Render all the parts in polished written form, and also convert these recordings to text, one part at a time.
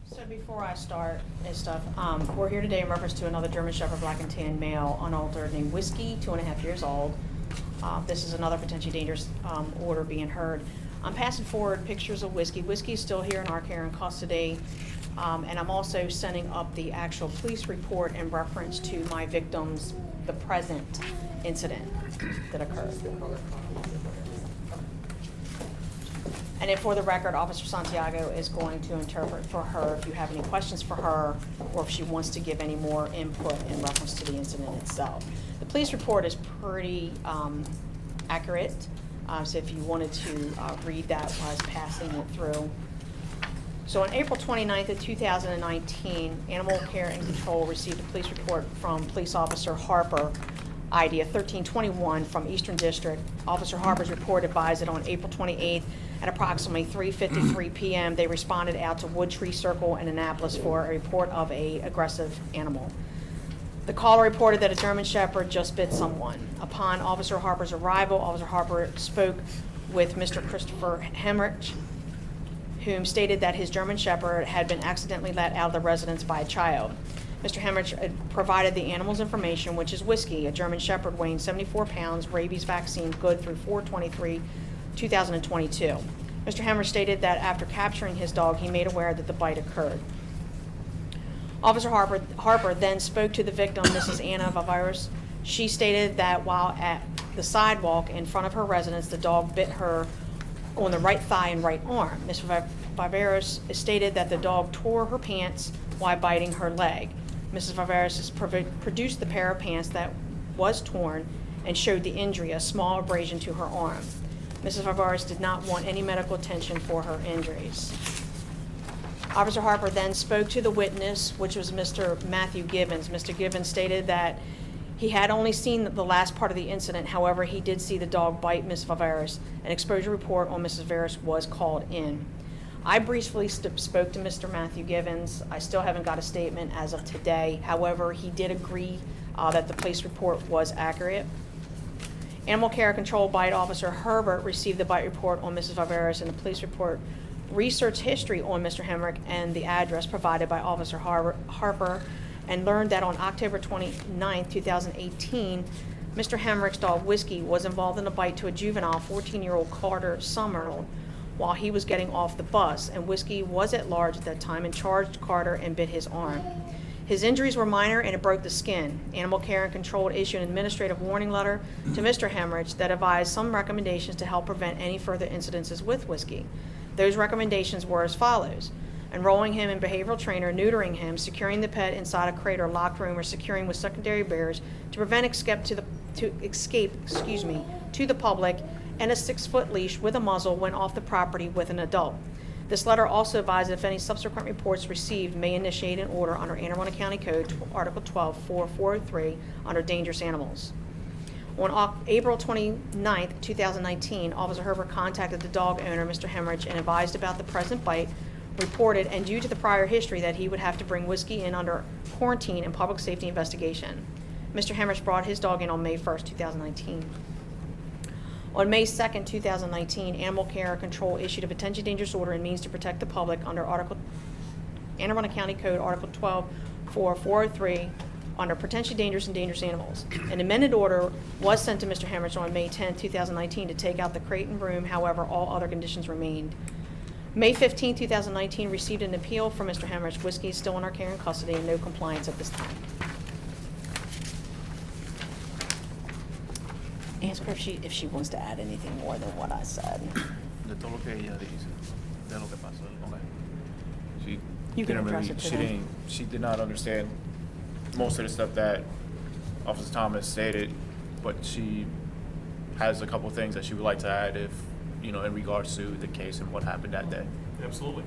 So before I start and stuff, we're here today in reference to another German Shepherd Black and Tan male, unaltered, named Whiskey, 2.5 years old. This is another potentially dangerous order being heard. I'm passing forward pictures of Whiskey. Whiskey is still here in our care and custody, and I'm also sending up the actual police report in reference to my victim's, the present incident that occurred. And then for the record, Officer Santiago is going to interpret for her if you have any questions for her or if she wants to give any more input in reference to the incident itself. The police report is pretty accurate, so if you wanted to read that while I was passing it through. So on April 29th of 2019, Animal Care and Control received a police report from Police Officer Harper, ID 1321 from Eastern District. Officer Harper's report advised that on April 28th at approximately 3:53 p.m. they responded out to Wood Tree Circle in Annapolis for a report of an aggressive animal. The caller reported that a German Shepherd just bit someone. Upon Officer Harper's arrival, Officer Harper spoke with Mr. Christopher Hemrich, whom stated that his German Shepherd had been accidentally let out of the residence by a child. Mr. Hemrich provided the animal's information, which is Whiskey, a German Shepherd weighing 74 pounds, rabies vaccine, good through 4/23/2022. Mr. Hemrich stated that after capturing his dog, he made aware that the bite occurred. Officer Harper then spoke to the victim, Mrs. Anna Viveros. She stated that while at the sidewalk in front of her residence, the dog bit her on the right thigh and right arm. Ms. Viveros stated that the dog tore her pants while biting her leg. Mrs. Viveros produced the pair of pants that was torn and showed the injury, a small abrasion to her arm. Mrs. Viveros did not want any medical attention for her injuries. Officer Harper then spoke to the witness, which was Mr. Matthew Gibbons. Mr. Gibbons stated that he had only seen the last part of the incident. However, he did see the dog bite Ms. Viveros. An exposure report on Mrs. Viveros was called in. I briefly spoke to Mr. Matthew Gibbons. I still haven't got a statement as of today. However, he did agree that the police report was accurate. Animal Care Control Bite Officer Herbert received the bite report on Mrs. Viveros, and the police report researched history on Mr. Hemrick and the address provided by Officer Harper, and learned that on October 29, 2018, Mr. Hemrick's dog Whiskey was involved in a bite to a juvenile 14-year-old Carter Summerall while he was getting off the bus, and Whiskey was at large at that time and charged Carter and bit his arm. His injuries were minor and it broke the skin. Animal Care and Control issued an administrative warning letter to Mr. Hemrich that advised some recommendations to help prevent any further incidences with Whiskey. Those recommendations were as follows: enrolling him in behavioral trainer, neutering him, securing the pet inside a crate or locked room, or securing with secondary barriers to prevent escape to the public, and a 6-foot leash with a muzzle when off the property with an adult. This letter also advised that if any subsequent reports received may initiate an order under Anne Arundel County Code, Article 12-4403, under dangerous animals. On April 29, 2019, Officer Herbert contacted the dog owner, Mr. Hemrich, and advised about the present bite, reported, and due to the prior history, that he would have to bring Whiskey in under quarantine and public safety investigation. Mr. Hemrich brought his dog in on May 1st, 2019. On May 2nd, 2019, Animal Care Control issued a potentially dangerous order and means to protect the public under Anne Arundel County Code, Article 12-4403, under potentially dangerous and dangerous animals. An amended order was sent to Mr. Hemrich on May 10, 2019 to take out the crate and room. However, all other conditions remained. May 15, 2019 received an appeal from Mr. Hemrich. Whiskey is still in our care and custody and no compliance at this time. Ask her if she wants to add anything more than what I said. De todo lo que ella dice, de lo que pasó. Okay. You can didn't address it to them. She did not understand most of the stuff that Officer Thomas stated, but she has a couple things that she would like to add if, in regards to the case and what happened that day. Absolutely.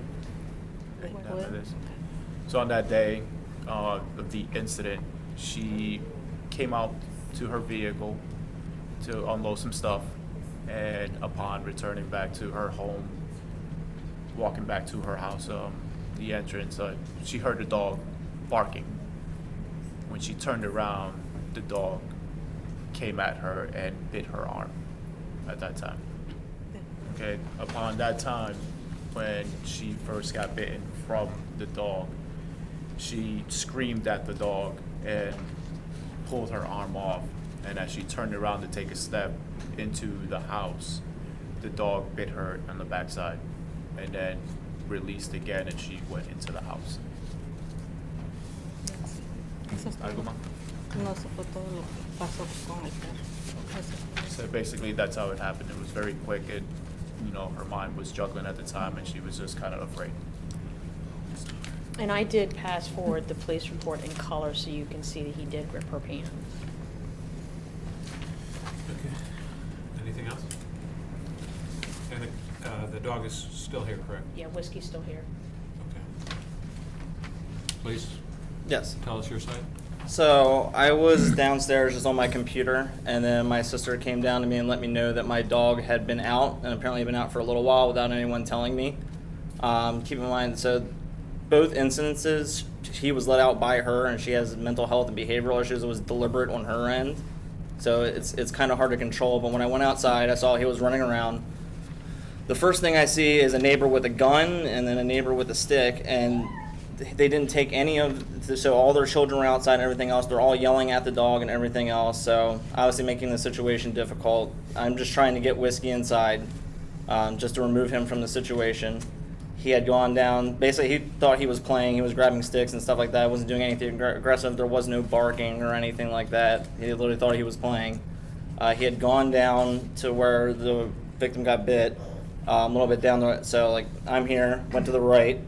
After this. So on that day of the incident, she came out to her vehicle to unload some stuff, and upon returning back to her home, walking back to her house, the entrance, she heard the dog barking. When she turned around, the dog came at her and bit her arm at that time. Okay, upon that time, when she first got bitten from the dog, she screamed at the dog and pulled her arm off. And as she turned around to take a step into the house, the dog bit her on the backside and then released again, and she went into the house. Eso es todo. ¿Algo más? No, eso fue todo lo que pasó con el perro. Eso. So basically, that's how it happened. It was very quick, and her mind was juggling at the time, and she was just kind of afraid. And I did pass forward the police report in color so you can see that he did rip her pants. Okay. Anything else? And the dog is still here, correct? Yeah, Whiskey's still here. Okay. Please Yes. tell us your side. So I was downstairs just on my computer, and then my sister came down to me and let me know that my dog had been out, and apparently had been out for a little while without anyone telling me. Keep in mind, so both incidences, he was let out by her, and she has mental health and behavioral issues. It was deliberate on her end, so it's kind of hard to control. But when I went outside, I saw he was running around. The first thing I see is a neighbor with a gun, and then a neighbor with a stick, and they didn't take any of, so all their children were outside and everything else. They're all yelling at the dog and everything else, so obviously making the situation difficult. I'm just trying to get Whiskey inside, just to remove him from the situation. He had gone down, basically he thought he was playing, he was grabbing sticks and stuff like that, wasn't doing anything aggressive, there was no barking or anything like that. He literally thought he was playing. He had gone down to where the victim got bit, a little bit down the, so like I'm here, went to the right,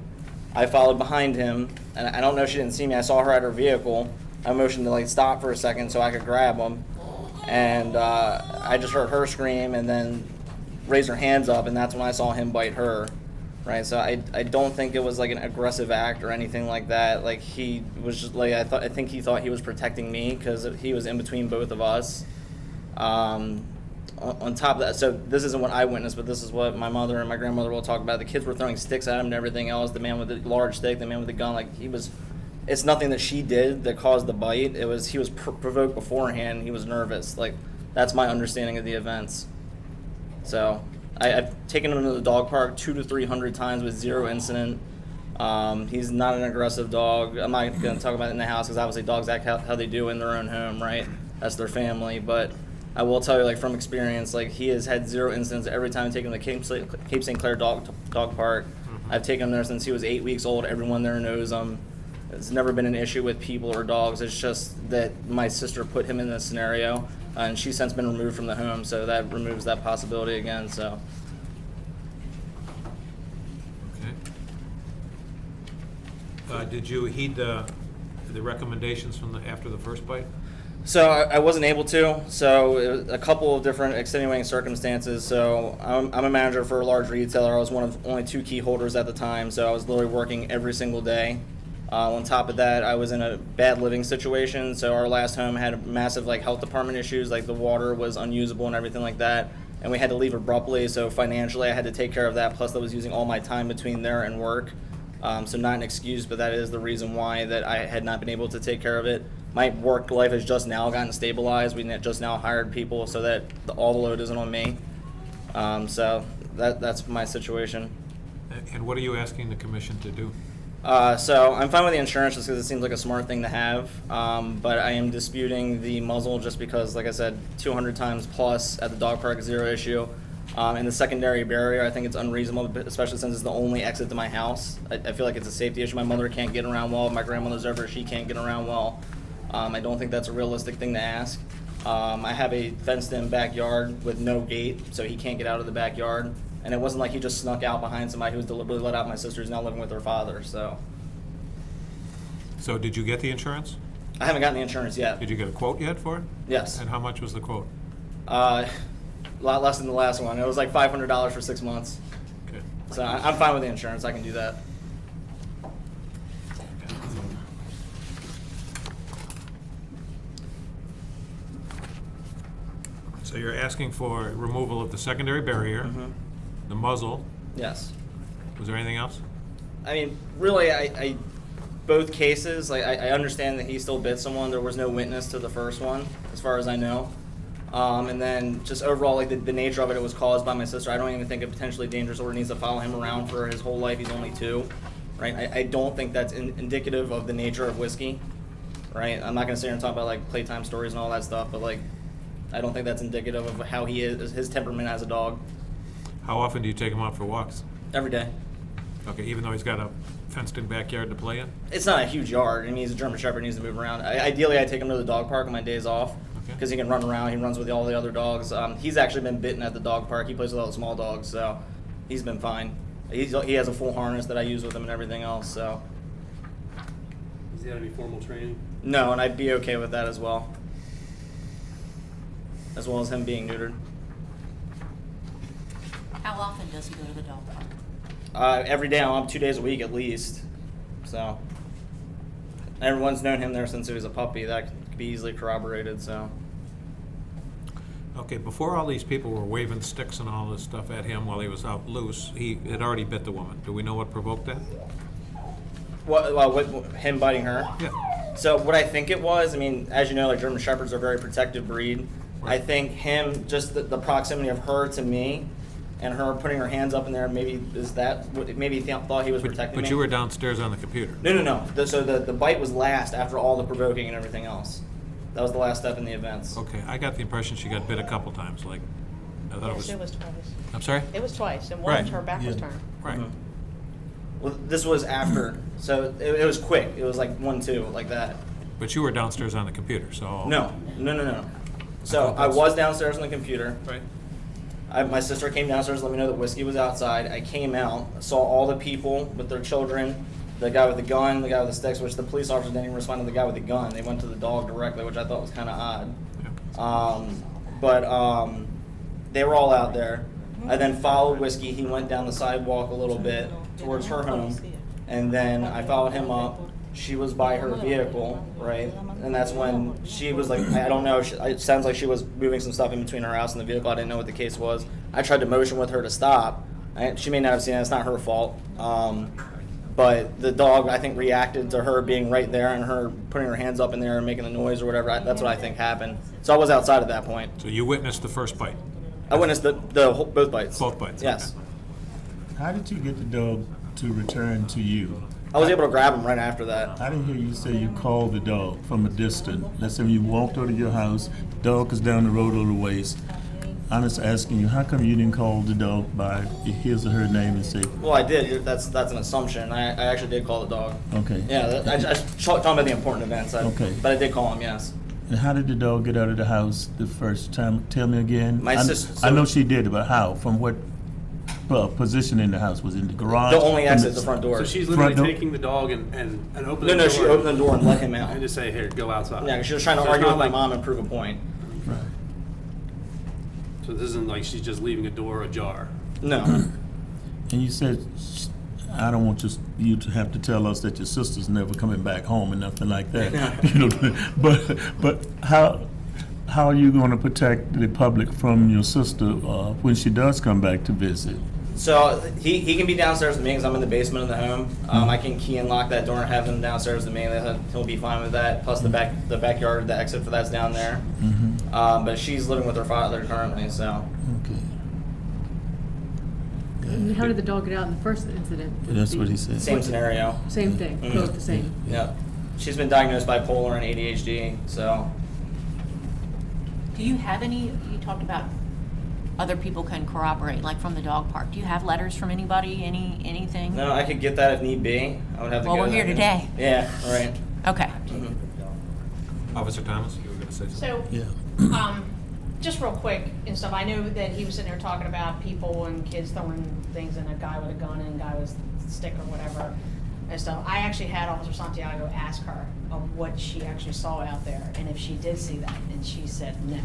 I followed behind him, and I don't know if she didn't see me. I saw her at her vehicle. I motioned to like stop for a second so I could grab him, and I just heard her scream and then raise her hands up, and that's when I saw him bite her. Right, so I don't think it was like an aggressive act or anything like that. Like he was just like I think he thought he was protecting me because he was in between both of us. On top of that, so this isn't what I witnessed, but this is what my mother and my grandmother will talk about. The kids were throwing sticks at him and everything else. The man with the large stick, the man with the gun, like he was. It's nothing that she did that caused the bite. It was he was provoked beforehand. He was nervous. Like that's my understanding of the events. So I've taken him to the dog park 200 to 300 times with zero incident. He's not an aggressive dog. I'm not going to talk about it in the house because obviously dogs act how they do in their own home, right? That's their family, but. I will tell you, like from experience, like he has had zero incidents every time I take him to Cape St. Clair Dog Park. Mm-hmm. I've taken him there since he was 8 weeks old. Everyone there knows him. It's never been an issue with people or dogs. It's just that my sister put him in this scenario, and she's since been removed from the home, so that removes that possibility again. So. Okay. Did you heed the recommendations from after the first bite? So I wasn't able to. So it was a couple of different extenuating circumstances. So I'm a manager for a large retailer. I was one of only 2 key holders at the time. So I was literally working every single day. On top of that, I was in a bad living situation. So our last home had massive like health department issues, like the water was unusable and everything like that. And we had to leave abruptly. So financially, I had to take care of that. Plus, I was using all my time between there and work. So not an excuse, but that is the reason why that I had not been able to take care of it. My work life has just now gotten stabilized. We just now hired people so that all the load isn't on me. So that's my situation. And what are you asking the commission to do? So I'm fine with the insurance just because it seems like a smart thing to have. But I am disputing the muzzle just because, like I said, 200 times plus at the dog park, zero issue. And the secondary barrier, I think it's unreasonable, especially since it's the only exit to my house. I feel like it's a safety issue. My mother can't get around well. My grandmother's over, she can't get around well. I don't think that's a realistic thing to ask. I have a fenced-in backyard with no gate, so he can't get out of the backyard. And it wasn't like he just snuck out behind somebody who was deliberately let out. My sister who's now living with her father, so. So did you get the insurance? I haven't gotten the insurance yet. Did you get a quote yet for it? Yes. And how much was the quote? A lot less than the last one. It was like $500 for 6 months. Okay. So I'm fine with the insurance. I can do that. So you're asking for removal of the secondary barrier, the muzzle. Yes. Was there anything else? I mean, really, I both cases, like I understand that he still bit someone. There was no witness to the first one, as far as I know. And then just overall, like the nature of it was caused by my sister. I don't even think it potentially dangerous or needs to follow him around for his whole life. He's only 2, right? I don't think that's indicative of the nature of whiskey, right? I'm not gonna sit here and talk about like playtime stories and all that stuff, but like, I don't think that's indicative of how he is, his temperament as a dog. How often do you take him out for walks? Every day. Okay, even though he's got a fenced-in backyard to play in? It's not a huge yard. I mean, he's a German Shepherd, needs to move around. Ideally, I take him to the dog park on my days off Okay. because he can run around. He runs with all the other dogs. He's actually been bitten at the dog park. He plays with all the small dogs, so he's been fine. He has a full harness that I use with him and everything else. So Does he have any formal training? no, and I'd be okay with that as well as him being neutered. How often does he go to the dog park? Every day. I'm 2 days a week at least. So everyone's known him there since he was a puppy. That could be easily corroborated. So. Okay, before all these people were waving sticks and all this stuff at him while he was out loose, he had already bit the woman. Do we know what provoked that? What him biting her? Yeah. So what I think it was, I mean, as you know, like German Shepherds are a very protective breed. I think him, just the proximity of her to me, and her putting her hands up in there, maybe is that what maybe he thought he was protecting me. But you were downstairs on the computer. No. So the bite was last after all the provoking and everything else. That was the last step in the events. Okay, I got the impression she got bit a couple times, like, I thought Yes, it was twice. I'm sorry? It was twice, and Right. once her back was Yeah. turned. Right. Mhm. Well, this was after, so it was quick. It was like 1-2, like that. But you were downstairs on the computer, so. No. So thought I that's- was downstairs on the computer. Right. My sister came downstairs to let me know that whiskey was outside. I came out, saw all the people with their children, the guy with the gun, the guy with the sticks, which the police officers didn't even respond to the guy with the gun. They went to the dog directly, which I thought was kind of odd. Yeah. But they were all out there. I then followed Whiskey. He went down the sidewalk a little bit towards her home, and then I followed him up. She was by her vehicle, right? And that's when she was like, I don't know, it sounds like she was moving some stuff in between her house and the vehicle. I didn't know what the case was. I tried to motion with her to stop. She may not have seen it. It's not her fault. But the dog, I think, reacted to her being right there and her putting her hands up in there and making the noise or whatever. That's what I think happened. So I was outside at that point. So you witnessed the first bite? I witnessed both bites. Both bites? Yes. Okay. How did you get the dog to return to you? I was able to grab him right after that. I didn't hear you say you called the dog from a distance. Let's say you walked over to your house, dog is down the road a little ways. I'm just asking you, how come you didn't call the dog by his or her name and say, Well, I did. That's an assumption. I actually did call the dog. okay. Yeah, I talking about the important events. Okay. But I did call him, yes. And how did the dog get out of the house the first time? Tell me again. My I, sister- I know she did, but how? From what position in the house? Was it in the garage? The only From exit is the front door. So she's Front literally door? taking the dog and opening No, the door. she opened the door and let him out. And just say, here, go outside. Yeah, 'cause she was trying to So it's argue not with my like- mom and prove a point. Right. So this isn't like she's just leaving a door ajar. No. And you said, I don't want you to have to tell us that your sister's never coming back home and nothing like that. You know, but how are you going to protect the public from your sister when she does come back to visit? So he can be downstairs with me because I'm in the basement of the home. I can key and lock that door and have him downstairs with me. He'll be fine with that. Plus the backyard, the exit for that's down there. But she's living with her father currently, so. Okay. And how did the dog get out in the first incident? That's what he said. Same scenario. Same thing, Mhm. both the same. Yeah. She's been diagnosed bipolar and ADHD, so. Do you have any, you talked about other people can corroborate, like from the dog park. Do you have letters from anybody, anything? No, I could get that if need be. I would have to Well, go we're there. here today. Yeah, right. Okay. Officer Thomas, you were going to say something? So, Yeah. just real quick and stuff, I know that he was sitting there talking about people and kids throwing things and a guy with a gun and a guy with a stick or whatever and stuff. I actually had Officer Santiago ask her of what she actually saw out there and if she did see that, and she said no.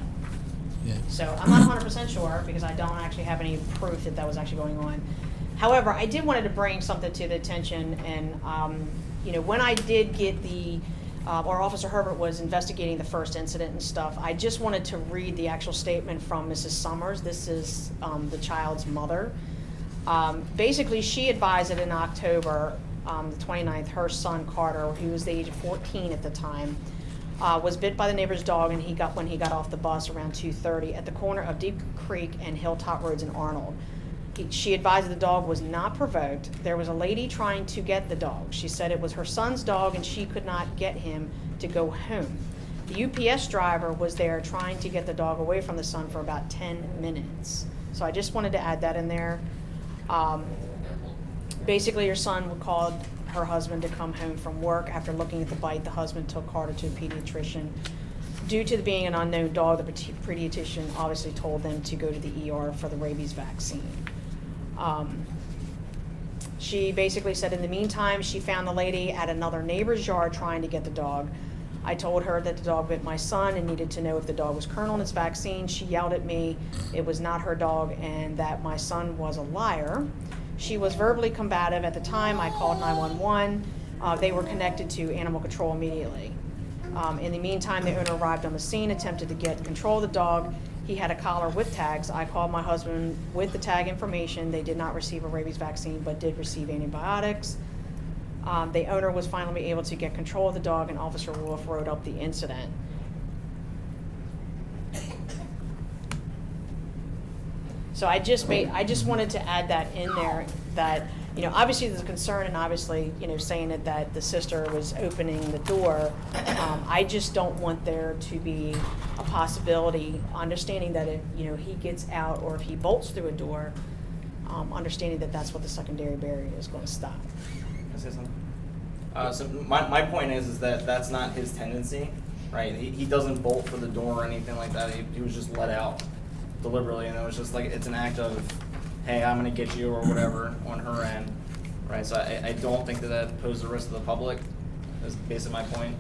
Yeah. So I'm not 100% sure because I don't actually have any proof that that was actually going on. However, I did wanted to bring something to the attention, and when I did get or Officer Herbert was investigating the first incident and stuff, I just wanted to read the actual statement from Mrs. Summers. This is the child's mother. Basically, she advised that in October, the 29th, her son Carter, who was the age of 14 at the time, was bit by the neighbor's dog, and when he got off the bus around 2:30 at the corner of Deep Creek and Hilltop Roads in Arnold. She advised the dog was not provoked. There was a lady trying to get the dog. She said it was her son's dog and she could not get him to go home. The UPS driver was there trying to get the dog away from the son for about 10 minutes. So I just wanted to add that in there. Basically, her son called her husband to come home from work. After looking at the bite, the husband took Carter to a pediatrician. Due to being an unknown dog, the pediatrician obviously told them to go to the ER for the rabies vaccine. She basically said in the meantime, she found the lady at another neighbor's yard trying to get the dog. I told her that the dog bit my son and needed to know if the dog was current on its vaccine. She yelled at me it was not her dog and that my son was a liar. She was verbally combative. At the time, I called 911. They were connected to animal control immediately. In the meantime, the owner arrived on the scene, attempted to get control of the dog. He had a collar with tags. I called my husband with the tag information. They did not receive a rabies vaccine, but did receive antibiotics. The owner was finally able to get control of the dog, and Officer Wolf wrote up the incident. So I just wanted to add that in there, that, you know, obviously there's a concern, and obviously, you know, saying that the sister was opening the door. I just don't want there to be a possibility, understanding that if, you know, he gets out or if he bolts through a door, understanding that that's what the secondary barrier is going to stop. Can I say something? So my point is that that's not his tendency, right? He doesn't bolt for the door or anything like that. He was just let out deliberately, and it was just like, it's an act of, hey, I'm gonna get you or whatever on her end, right? So I don't think that poses a risk to the public, is basically my point.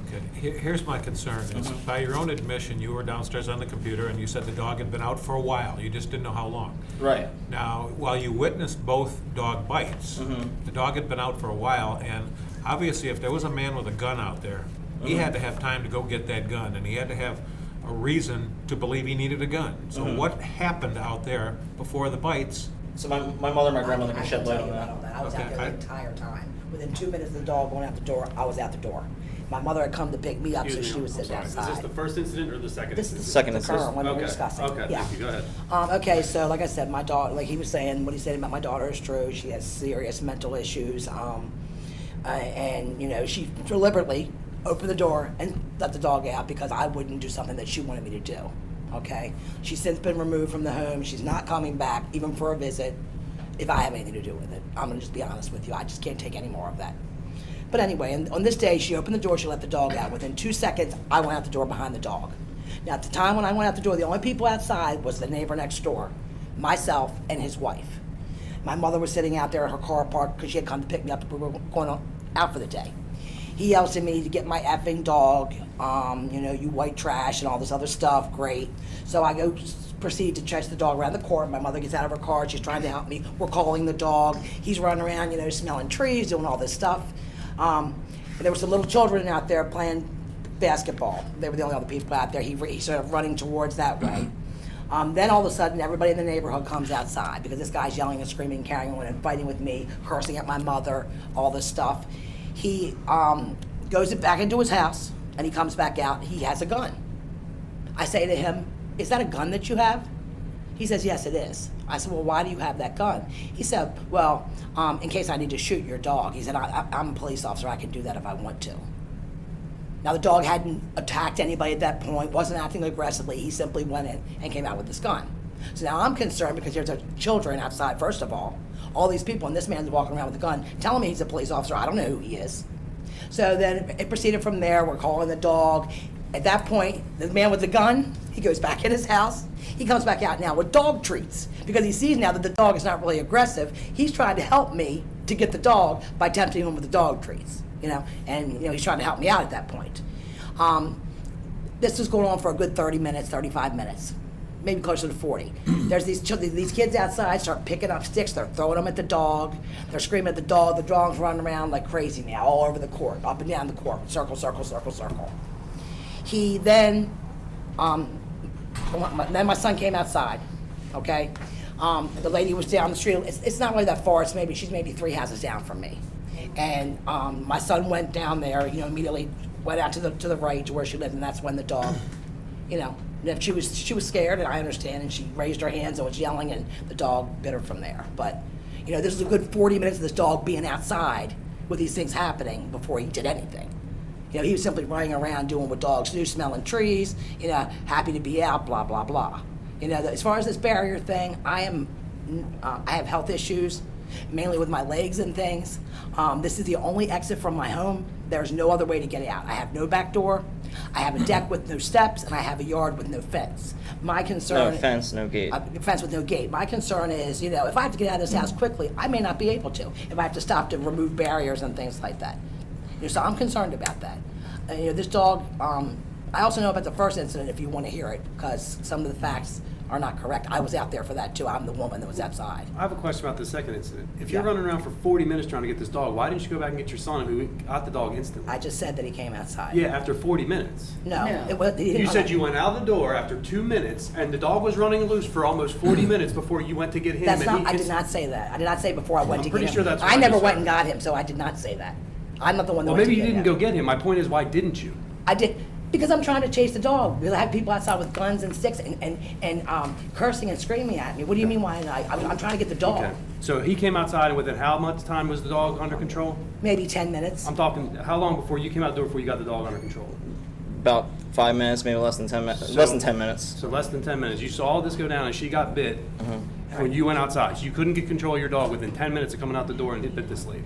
Okay, here's my concern, is by your own admission, you were downstairs on the computer and you said the dog had been out for a while, you just didn't know how long. Right. Now, while you witnessed both dog bites, the dog had been out for a while, and obviously if there was a man with a gun out there, he had to have time to go get that gun, and he had to have a reason to believe he needed a gun. So what happened out there before the bites? So my mother and my grandmother can shed light on that. I was Okay, out there the entire time. Within 2 minutes of the dog going out the door, I was out the door. My mother had come to pick me up, so she was sitting outside. Is this the first incident or the second This incident? is Second the incident. current one we're Okay, discussing. okay, Yeah. thank you, go ahead. Okay, so like I said, my daughter, like he was saying, what he said about my daughter is true. She has serious mental issues, and you know, she deliberately opened the door and let the dog out because I wouldn't do something that she wanted me to do. Okay, she's since been removed from the home. She's not coming back even for a visit if I have anything to do with it. I'm gonna just be honest with you. I just can't take any more of that. But anyway, and on this day, she opened the door, she let the dog out. Within 2 seconds, I went out the door behind the dog. Now, at the time when I went out the door, the only people outside was the neighbor next door, myself, and his wife. My mother was sitting out there in her car parked because she had come to pick me up. We were going out for the day. He yells at me to get my effing dog, you know, you white trash and all this other stuff, great. So I go proceed to chase the dog around the court. My mother gets out of her car, she's trying to help me. We're calling the dog. He's running around, you know, smelling trees, doing all this stuff. And there were some little children out there playing basketball. They were the only other people out there. He started running towards that way. Then all of a sudden, everybody in the neighborhood comes outside because this guy's yelling and screaming, carrying on and fighting with me, cursing at my mother, all this stuff. He goes back into his house and he comes back out. He has a gun. I say to him, "Is that a gun that you have?" He says, "Yes, it is." I said, "Well, why do you have that gun?" He said, "Well, in case I need to shoot your dog." He said, I'm a police officer. I can do that if I want to. Now, the dog hadn't attacked anybody at that point, wasn't acting aggressively. He simply went in and came out with this gun. So now I'm concerned because there's children outside, first of all these people, and this man's walking around with a gun, telling me he's a police officer. I don't know who he is. So then it proceeded from there. We're calling the dog. At that point, the man with the gun, he goes back in his house. He comes back out now with dog treats because he sees now that the dog is not really aggressive. He's trying to help me to get the dog by tempting him with the dog treats, you know, and, you know, he's trying to help me out at that point. This was going on for a good 30 minutes, 35 minutes, maybe closer to 40. There's these kids outside start picking up sticks. They're throwing them at the dog. They're screaming at the dog. The dog's running around like crazy now all over the court, up and down the court, circle, circle, circle, circle. He then my son came outside, okay? The lady was down the street. It's not really that far. She's maybe 3 houses down from me. And my son went down there, you know, immediately went out to the right to where she lived, and that's when the dog, you know, she was scared, and I understand, and she raised her hands and was yelling, and the dog bit her from there. But, you know, this was a good 40 minutes of this dog being outside with these things happening before he did anything. You know, he was simply running around doing what dogs do, smelling trees, you know, happy to be out, blah, blah, blah. You know, as far as this barrier thing, I have health issues, mainly with my legs and things. This is the only exit from my home. There's no other way to get out. I have no back door. I have a deck with no steps, and I have a yard with no fence. My concern... No fence, no gate. Fence with no gate. My concern is, you know, if I have to get out of this house quickly, I may not be able to. If I have to stop to remove barriers and things like that. You know, so I'm concerned about that. You know, this dog, I also know about the first incident if you want to hear it, because some of the facts are not correct. I was out there for that too. I'm the woman that was outside. I have a question about the second incident. If you're Yeah. running around for 40 minutes trying to get this dog, why didn't you go back and get your son who got the dog instantly? I just said that he came outside. Yeah, after 40 minutes. No. No. It was, he didn't You come said out. you went out the door after 2 minutes, and the dog was running loose for almost 40 minutes before you went to get him. That's and not, he I did not say that. I did not say before I went I'm to get pretty him. sure that's what I I never just went said. and got him, so I did not say that. I'm not the one that Well, went maybe to you get didn't him. go get him. My point is, why didn't you? I did, because I'm trying to chase the dog. Because I had people outside with guns and sticks and cursing and screaming at me. What do you mean, why? I'm trying to get the dog. Okay. So he came outside, and within how much time was the dog under control? Maybe 10 minutes. I'm talking, how long before you came out the door before you got the dog under control? About 5 minutes, maybe less than 10 minutes. So- Less than 10 minutes. So less than 10 minutes. You saw all this go down, and she got bit when you went outside. So you couldn't get control of your dog within 10 minutes of coming out the door, and it bit this lady.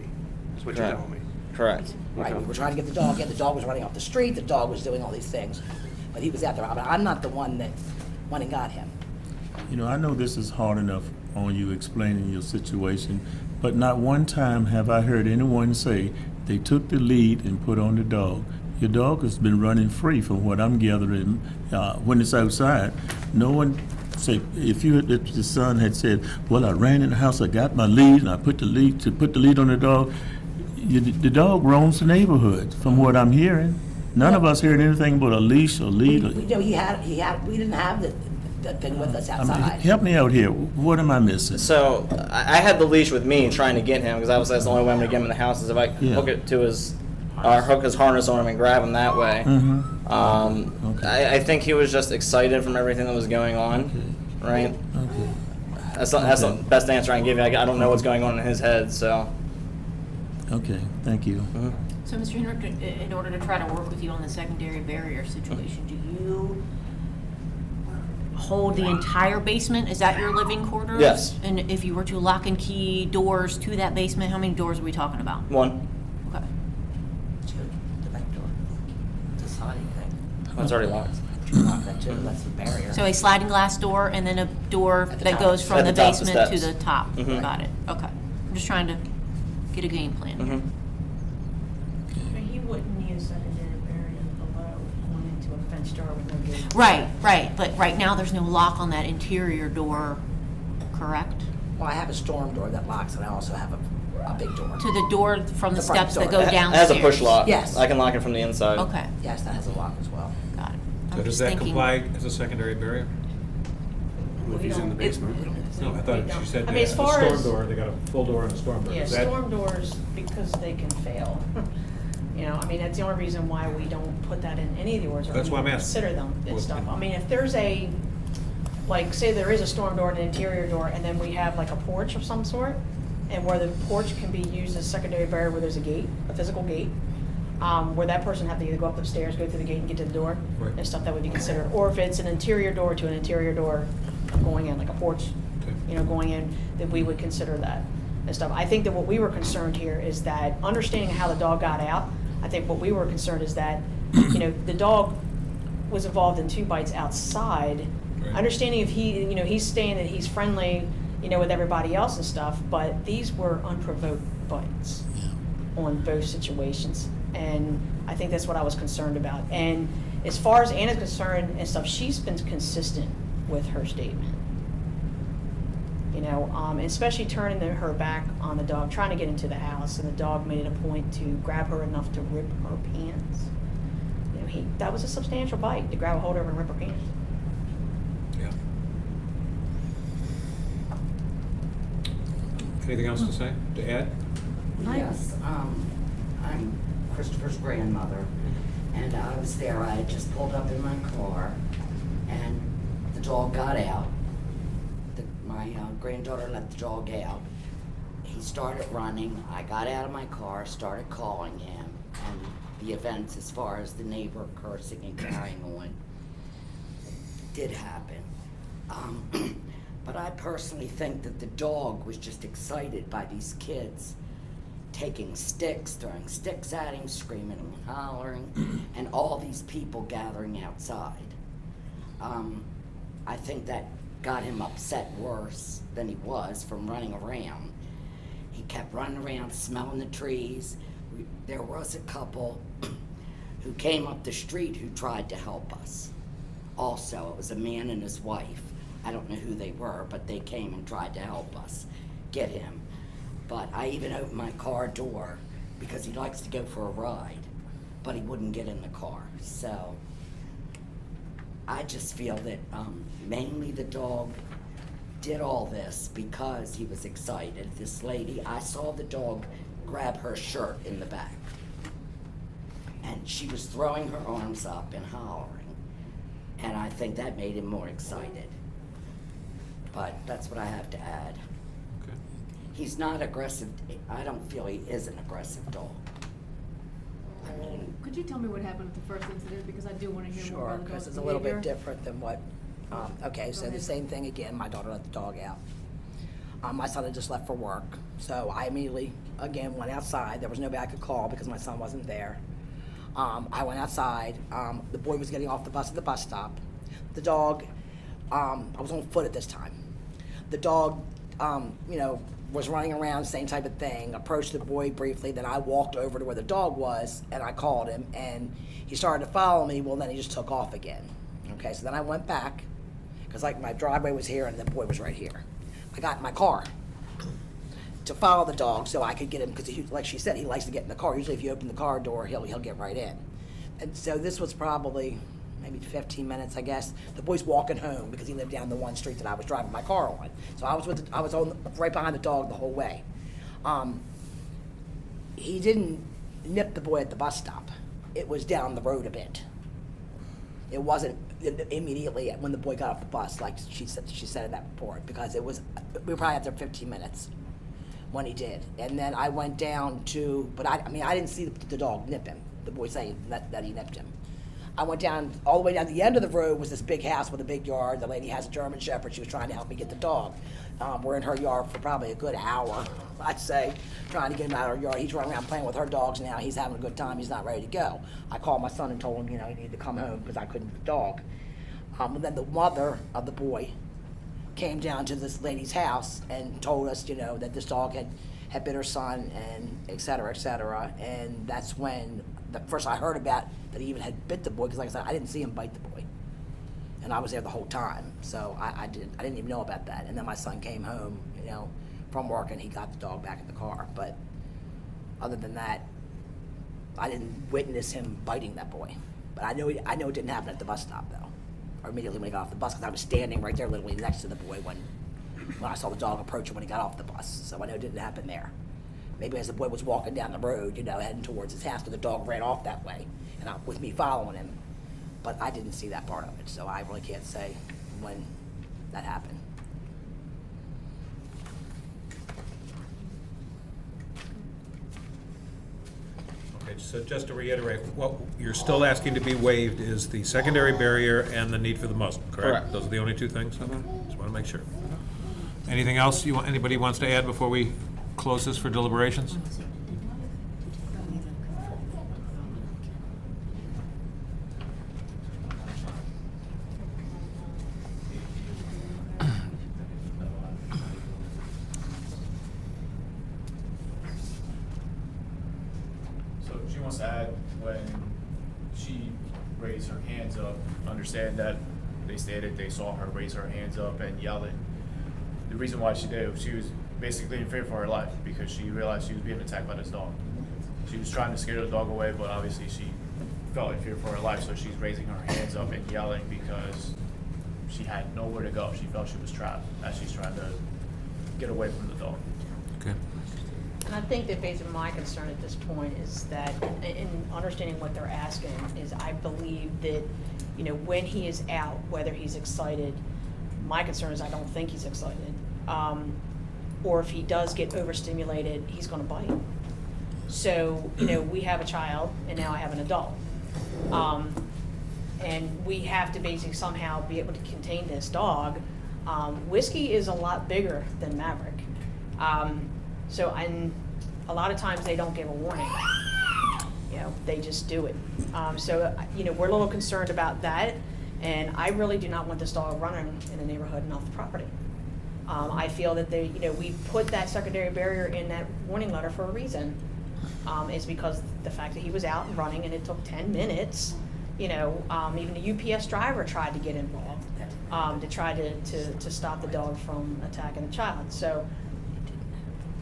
That's what you're Correct. telling me. Correct. Right, Okay. we were trying to get the dog in. The dog was running off the street. The dog was doing all these things. But he was out there. But I'm not the one that went and got him. You know, I know this is hard enough on you explaining your situation, but not one time have I heard anyone say they took the lead and put on the dog. Your dog has been running free from what I'm gathering when it's outside. No one say, if the son had said, well, I ran in the house, I got my lead, and I put the lead on the dog. The dog roams the neighborhood, from what I'm hearing. None of us heard anything but a leash or lead. We know we didn't have the thing with us I mean, outside. help me out here. What am I missing? So I had the leash with me trying to get him because that's the only way I'm going to get him in the house is if I Yeah. hook it to hook his harness on him and grab him that way. Okay. I think he was just excited from everything that was going on, right? Okay. That's the best answer I can give you. I don't know what's going on in his head, so. Okay, thank you. So, Mr. Henry, in order to try to work with you on the secondary barrier situation, do you hold the entire basement? Is that your living quarters? Yes. And if you were to lock and key doors to that basement, how many doors are we talking about? One. Okay. The back door. The sliding thing. That's already locked. Lock that too. That's the barrier. So a sliding glass door and then a door At the that top. goes from At the the top of the basement to steps. the top. Mhm. Got it. Okay. I'm just trying to get a game plan. Mhm. But he wouldn't need a secondary barrier below going into a fenced door with no gate. Right. But right now, there's no lock on that interior door, correct? Well, I have a storm door that locks, and I also have a big door. To the door from the The front steps that door. go It downstairs? has a push lock. Yes. I can lock it from the inside. Okay, Yes, that has a lock as well. got it. So I'm does just that thinking- comply as a secondary barrier? If he's in the basement. No, I thought she said I they mean, had as a far storm as- door, they got a full door and a storm door. Yeah, Is that- storm doors, because they can fail. You know, I mean, that's the only reason why we don't put that in any of the orders. or That's why I'm even asking. Consider them and Well, stuff. I mean, if there's a, like, say there is a storm door and an interior door, and then we have like a porch of some sort, and where the porch can be used as secondary barrier where there's a gate, a physical gate, where that person have to either go up the stairs, go through the gate and get to the door, Right. and stuff that would be considered. Or if it's an interior door to an interior door going in, like a porch, Okay. you know, going in, then we would consider that and stuff. I think that what we were concerned here is that, understanding how the dog got out, I think what we were concerned is that, you know, the dog was involved in 2 bites outside. Right. Understanding if he, you know, he's staying and he's friendly, you know, with everybody else and stuff, but these were unprovoked bites on both situations. And I think that's what I was concerned about. And as far as Anna's concerned and stuff, she's been consistent with her statement. You know, especially turning her back on the dog, trying to get into the house, and the dog made it a point to grab her enough to rip her pants. You know, that was a substantial bite, to grab a hold of her and rip her pants. Yeah. Anything else to say, to add? Yes, I'm Christopher's grandmother, And I was there, I had just pulled up in my car, and the dog got out. My granddaughter let the dog out. He started running, I got out of my car, started calling him, and the events as far as the neighbor cursing and carrying on did happen. But I personally think that the dog was just excited by these kids taking sticks, throwing sticks at him, screaming and hollering, and all these people gathering outside. I think that got him upset worse than he was from running around. He kept running around, smelling the trees. There was a couple who came up the street who tried to help us. Also, it was a man and his wife. I don't know who they were, but they came and tried to help us get him. But I even opened my car door because he likes to go for a ride, but he wouldn't get in the car. So I just feel that mainly the dog did all this because he was excited. This lady, I saw the dog grab her shirt in the back, and she was throwing her arms up and hollering, and I think that made him more excited. But that's what I have to add. Okay. He's not aggressive. I don't feel he is an aggressive dog. I mean, Could you tell me what happened at the first incident, because I do want to hear more Sure, about the because dog's it's a little behavior. bit different than what, okay, so the ahead. same thing again, my daughter let the dog out. My son had just left for work, so I immediately, again, went outside. There was nobody I could call because my son wasn't there. I went outside. The boy was getting off the bus at the bus stop. The dog, I was on foot at this time. The dog, was running around, same type of thing, approached the boy briefly, then I walked over to where the dog was, and I called him, and he started to follow me. Well, then he just took off again. Okay, so then I went back, because like my driveway was here and the boy was right here. I got in my car to follow the dog so I could get him, because like she said, he likes to get in the car. Usually if you open the car door, he'll get right in. And so this was probably maybe 15 minutes, I guess. The boy's walking home because he lived down the one street that I was driving my car on. So I was right behind the dog the whole way. He didn't nip the boy at the bus stop. It was down the road a bit. It wasn't immediately when the boy got off the bus, like she said in that report, because we were probably out there 15 minutes when he did. And then I went down to, but I didn't see the dog nip him. The boy saying that he nipped him. I went down, all the way down the end of the road was this big house with a big yard. The lady has a German Shepherd. She was trying to help me get the dog. We're in her yard for probably a good hour, I'd say, trying to get him out of her yard. He's running around playing with her dogs now. He's having a good time. He's not ready to go. I called my son and told him, he needed to come home because I couldn't get the dog. And then the mother of the boy came down to this lady's house and told us, that this dog had bit her son, and et cetera, and that's when the first I heard about that he even had bit the boy, because like I said, I didn't see him bite the boy, and I was there the whole time, so I didn't even know about that. And then my son came home, from work, and he got the dog back in the car. But other than that, I didn't witness him biting that boy. But I know it didn't happen at the bus stop though, or immediately when he got off the bus, because I was standing right there, literally next to the boy when I saw the dog approach him when he got off the bus. So I know it didn't happen there. Maybe as the boy was walking down the road, heading towards his house, because the dog ran off that way, and with me following him. But I didn't see that part of it, so I really can't say when that happened. Okay, so just to reiterate, what you're still asking to be waived is the secondary barrier and the need for the muzzle, correct? Correct. Those are the only two things? Okay. Just want to make sure. Anything else anybody wants to add before we close this for deliberations? So she wants to add, when she raised her hands up, understand that they stated they saw her raise her hands up and yelling. The reason why she did, she was basically in fear for her life because she realized she was being attacked by this dog. She was trying to scare the dog away, but obviously she felt in fear for her life, so she's raising her hands up and yelling because she had nowhere to go. She felt she was trapped as she's trying to get away from the dog. Okay. I think that basically my concern at this point is that, in understanding what they're asking, is I believe that, you know, when he is out, whether he's excited, my concern is I don't think he's excited. Or if he does get overstimulated, he's gonna bite. So, you know, we have a child and now I have an adult. And we have to basically somehow be able to contain this dog. Whiskey is a lot bigger than Maverick. So a lot of times they don't give a warning. You know, they just do it. So, you know, we're a little concerned about that. And I really do not want this dog running in the neighborhood and off the property. I feel that they, you know, we put that secondary barrier in that warning letter for a reason. It's because the fact that he was out and running and it took 10 minutes, you know, even the UPS driver tried to get involved to try to stop the dog from attacking the child. So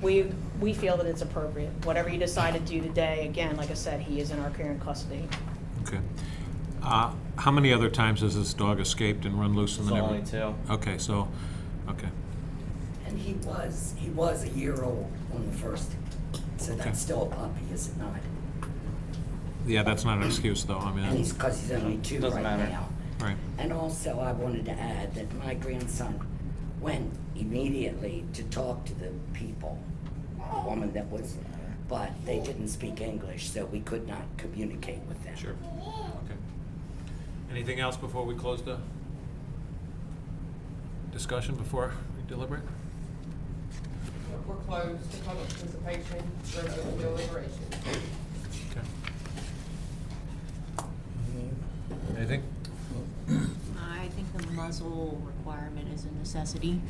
we feel that it's appropriate. Whatever you decide to do today, again, like I said, he is in our care and custody. Okay. How many other times has this dog escaped and run loose in the neighborhood? Only 2. Okay, so, okay. And he was a year old on the first, so Okay. that's still a puppy, is it not? Yeah, that's not an excuse, though, I And mean, because he's only 2 Doesn't right matter. now. right. And also, I wanted to add that my grandson went immediately to talk to the people, the woman that was, but they didn't speak English, so we could not communicate with them. Sure. Okay. Anything else before we close the discussion, before we deliberate? We're closed to public participation, we're open to deliberation. Okay. Anything? I think the muzzle requirement is a necessity.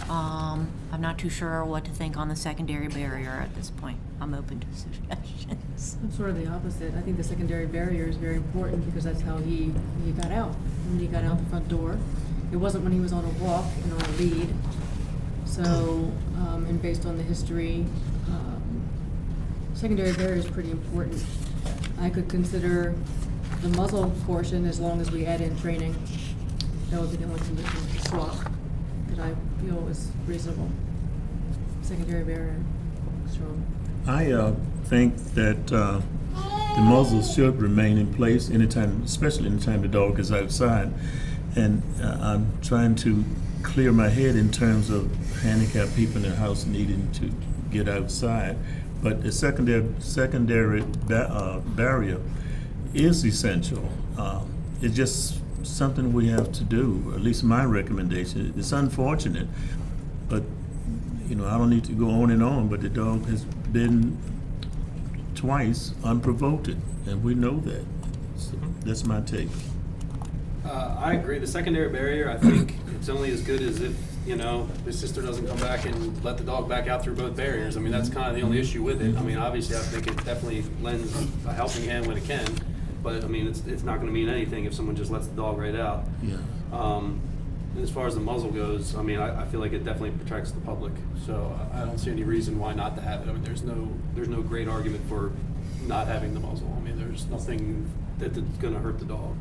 I'm not too sure what to think on the secondary barrier at this point. I'm open to suggestions. I'm sort of the opposite. I think the secondary barrier is very important because that's how he got out. When he got out the front door. It wasn't when he was on a walk and on a lead. So, and based on the history, secondary barrier is pretty important. I could consider the muzzle portion as long as we add in training. That would be the only condition to swap that I feel is reasonable. Secondary barrier, strong. I think that the muzzle should remain in place anytime, especially anytime the dog is outside. And I'm trying to clear my head in terms of handicapped people in the house needing to get outside. But the secondary barrier is essential. It's just something we have to do, at least my recommendation. It's unfortunate, but you know, I don't need to go on and on, but the dog has been twice unprovoked, and we know that. So that's my take. I agree. The secondary barrier, I think it's only as good as if, you know, his sister doesn't come back and let the dog back out through both barriers. I mean, that's kind of the only issue with it. I mean, obviously, I think it definitely lends a helping hand when it can, but I mean, it's not going to mean anything if someone just lets the dog right out. Yeah. And as far as the muzzle goes, I mean, I feel like it definitely protects the public. So I don't see any reason why not to have it. I mean, there's no great argument for not having the muzzle. I mean, there's nothing that's going to hurt the dog.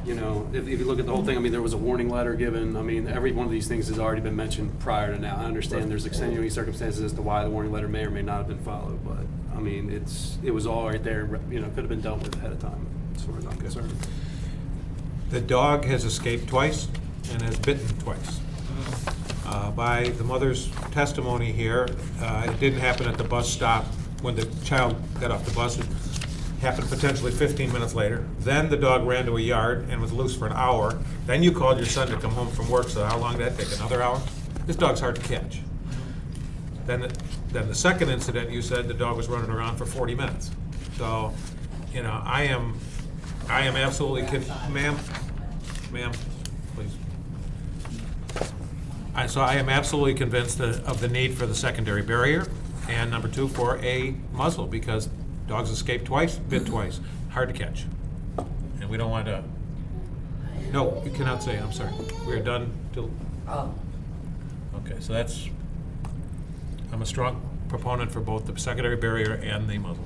You know, if you look at the whole thing, I mean, there was a warning letter given. I mean, every one of these things has already been mentioned prior to now. I understand there's extenuating circumstances as to why the warning letter may or may not have been followed, but I mean, it was all right there. You know, could have been dealt with ahead of time, as far as I'm concerned. The dog has escaped twice and has bitten twice. By the mother's testimony here, it didn't happen at the bus stop when the child got off the bus. It happened potentially 15 minutes later. Then the dog ran to a yard and was loose for an hour. Then you called your son to come home from work, so how long did that take? Another hour? This dog's hard to catch. Then the second incident, you said the dog was running around for 40 minutes. So, you know, I am absolutely, ma'am, please. So I am absolutely convinced of the need for the secondary barrier, and number 2, for a muzzle, because dogs escape twice, bit twice, hard to catch. And we don't want to, no, you cannot say, I'm sorry. We're done till, okay, so that's, I'm a strong proponent for both the secondary barrier and the muzzle.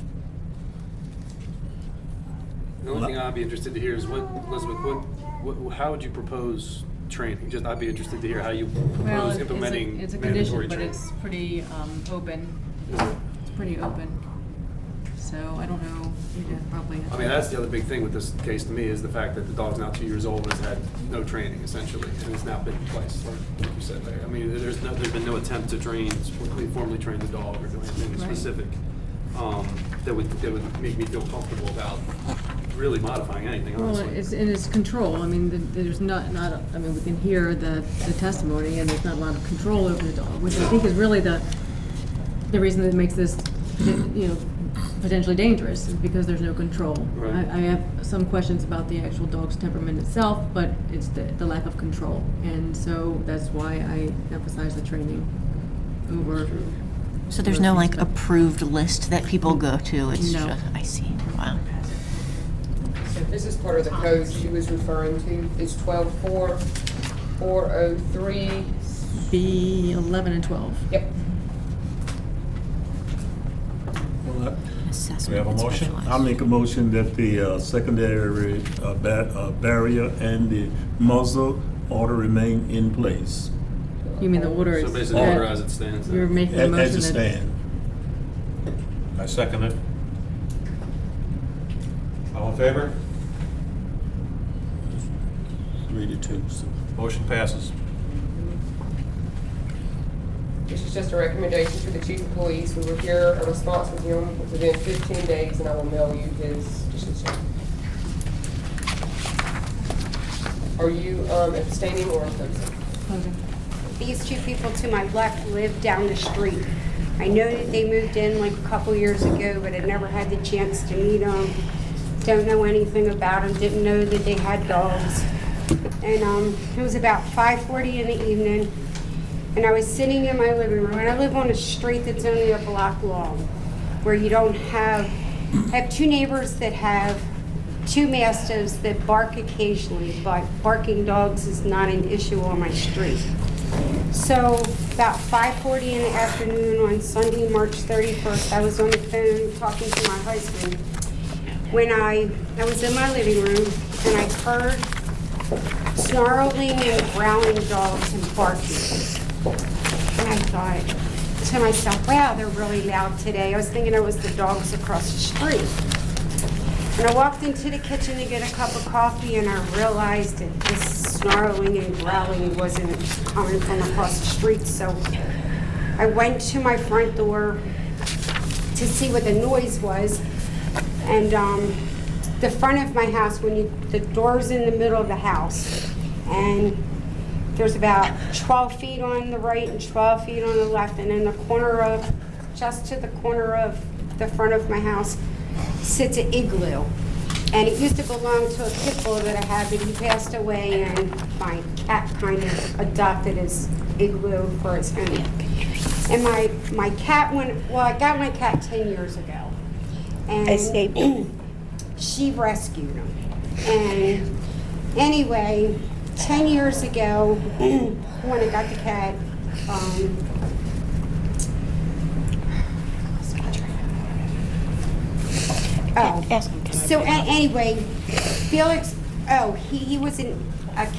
The only thing I'd be interested to hear is Elizabeth, how would you propose training? Just, I'd be interested to hear how you Well, propose implementing it's a mandatory condition, but training. it's pretty open. It's pretty open. So I don't know, you probably. I mean, that's the other big thing with this case to me, is the fact that the dog's now 2 years old and has had no training essentially, and has now been twice, like you said, Larry. I mean, there's been no attempt to formally train the dog or do anything Right. specific that would make me feel comfortable about really modifying anything, Well, honestly. it's control. I mean, there's not, I mean, we can hear the testimony, and there's not a lot of control over the dog, which I think is really the reason that makes this, you know, potentially dangerous, is because there's no control. Right. I have some questions about the actual dog's temperament itself, but it's the lack of control. And so that's why I emphasize the training over. So there's no like approved list that people go to? It's No. just, I see, wow. So this is part of the code she was referring to. It's 12.4.403. B 11 and 12. Yep. Well, Assessment we have a and motion? specialized. I'll make a motion that the secondary barrier and the muzzle ought to remain in place You mean the order is? So basically, order as it stands. You're making a as motion it that. stands. I second it. All in favor? 3-2. So. Motion passes. This is just a recommendation for the chief of police. We will hear a response from him within 15 days, and I will mail you his decision. Are you abstaining or opposing? These two people to my left live down the street. I know that they moved in like a couple years ago, but I never had the chance to meet them. Don't know anything about them, didn't know that they had dogs. And it was about 5:40 in the evening, and I was sitting in my living room, and I live on a street that's only a block long, where you don't have, I have two neighbors that have two mastiffs that bark occasionally, but barking dogs is not an issue on my street. So about 5:40 in the afternoon on Sunday, March 31st, I was on the phone talking to my husband when I was in my living room and I heard snarling and growling dogs and barking. And I thought to myself, wow, they're really loud today. I was thinking it was the dogs across the street. And I walked into the kitchen to get a cup of coffee, and I realized that this snarling and growling wasn't coming from across the street. So I went to my front door to see what the noise was. And the front of my house, the door's in the middle of the house, and there's about 12 feet on the right and 12 feet on the left, and in the corner just to the corner of the front of my house, sits an igloo. And it used to belong to a pit bull that I had, but he passed away, and my cat kind of adopted his igloo for its home. And my cat I got my cat 10 years ago. And she rescued him. And anyway, 10 years ago, when I got the cat, anyway, Felix, he was a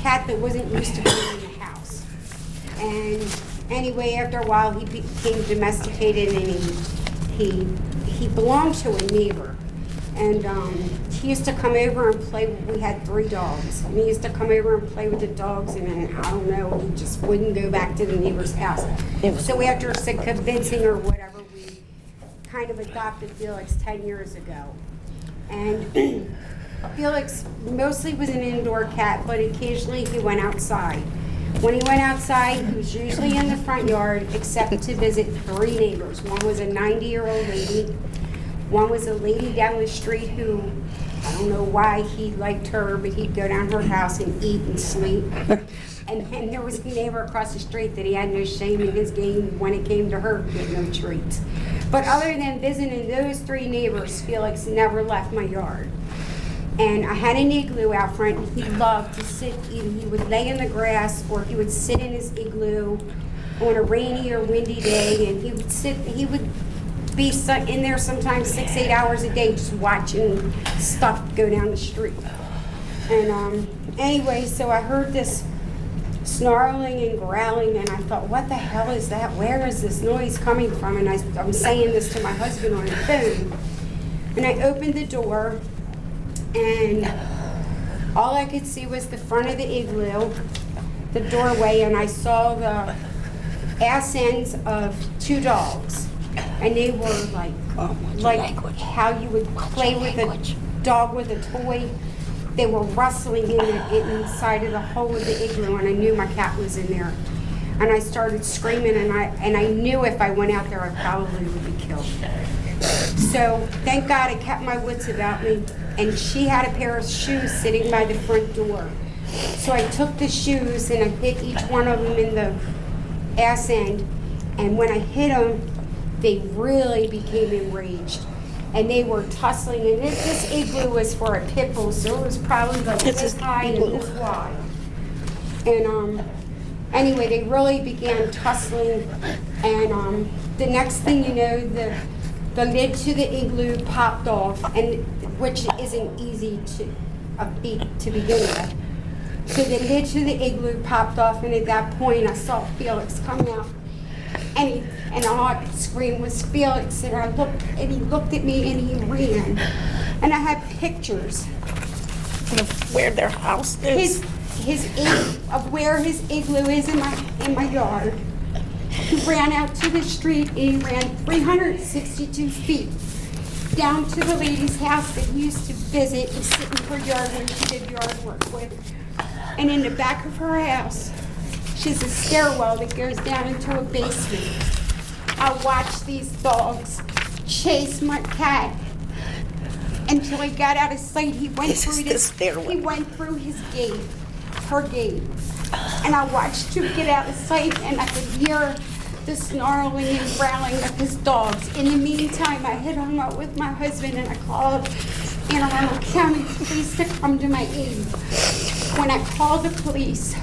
cat that wasn't used to being in the house. And anyway, after a while, he became domesticated, and he belonged to a neighbor. And he used to come over and play. We had 3 dogs. And he used to come over and play with the dogs, and then, I don't know, he just wouldn't go back to the neighbor's house. So after some convincing or whatever, we kind of adopted Felix 10 years ago. And Felix mostly was an indoor cat, but occasionally he went outside. When he went outside, he was usually in the front yard, except to visit 3 neighbors. One was a 90-year-old lady. One was a lady down the street who, I don't know why he liked her, but he'd go down her house and eat and sleep. And then there was a neighbor across the street that he had no shame in his game when it came to her getting no treats. But other than visiting those 3 neighbors, Felix never left my yard. And I had an igloo out front, and he loved to sit, either he would lay in the grass or he would sit in his igloo on a rainy or windy day, and he would be in there sometimes 6-8 hours a day just watching stuff go down the street. And anyway, so I heard this snarling and growling, and I thought, what the hell is that? Where is this noise coming from? And I'm saying this to my husband on the phone. And I opened the door, and all I could see was the front of the igloo, the doorway, and I saw the ass ends of 2 dogs. And they were like how you would play with a dog with a toy. They were rustling inside of the hole of the igloo, and I knew my cat was in there. And I started screaming, and I knew if I went out there, I probably would be killed. So thank God I kept my wits about me, and she had a pair of shoes sitting by the front door. So I took the shoes and I hit each one of them in the ass end, and when I hit them, they really became enraged. And they were tussling, and this igloo was for a pit bull, so it was probably like this high and this wide. And anyway, they really began tussling, and the next thing you know, the lid to the igloo popped off, and which isn't easy to begin with. So the lid to the igloo popped off, and at that point, I saw Felix come out. And all I could scream was Felix, and he looked at me and he ran. And I had pictures Of where their house is? of where his igloo is in my yard. He ran out to the street and he ran 362 feet down to the lady's house that he used to visit and sit in her yard when she did yard work with. And in the back of her house, she has a stairwell that goes down into a basement. I watched these dogs chase my cat until he got out of sight. He went through his gate, her gate, and I watched him get out of sight, and I could hear the snarling and growling of his dogs. In the meantime, I had hung out with my husband, and I called Anne Arundel County Police to come to my aid. When I called the police,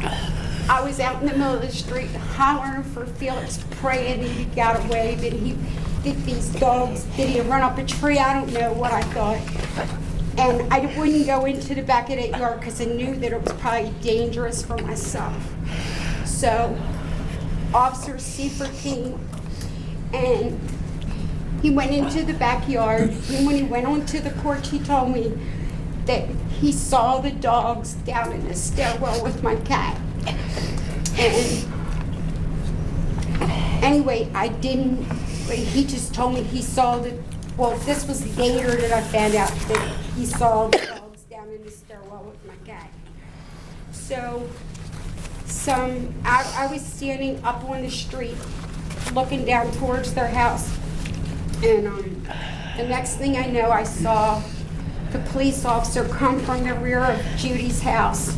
I was out in the middle of the street hollering for Felix, praying he got away. Did these dogs, did he run up a tree? I don't know what I thought. And I wouldn't go into the back of that yard because I knew that it was probably dangerous for myself. So Officer Seifert came, and he went into the backyard. And when he went onto the porch, he told me that he saw the dogs down in the stairwell with my cat. And anyway, he just told me he saw this was later that I found out that he saw the dogs down in the stairwell with my cat. So I was standing up on the street looking down towards their house, and the next thing I know, I saw the police officer come from the rear of Judy's house,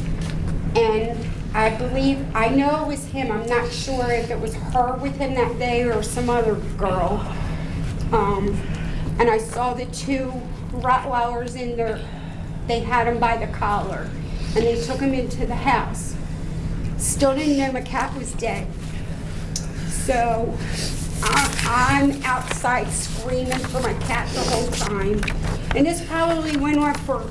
and I know it was him. I'm not sure if it was her with him that day or some other girl. And I saw the 2 Rottweilers in there. They had them by the collar, and they took him into the house. Still didn't know my cat was dead. So I'm outside screaming for my cat the whole time. And this probably went on for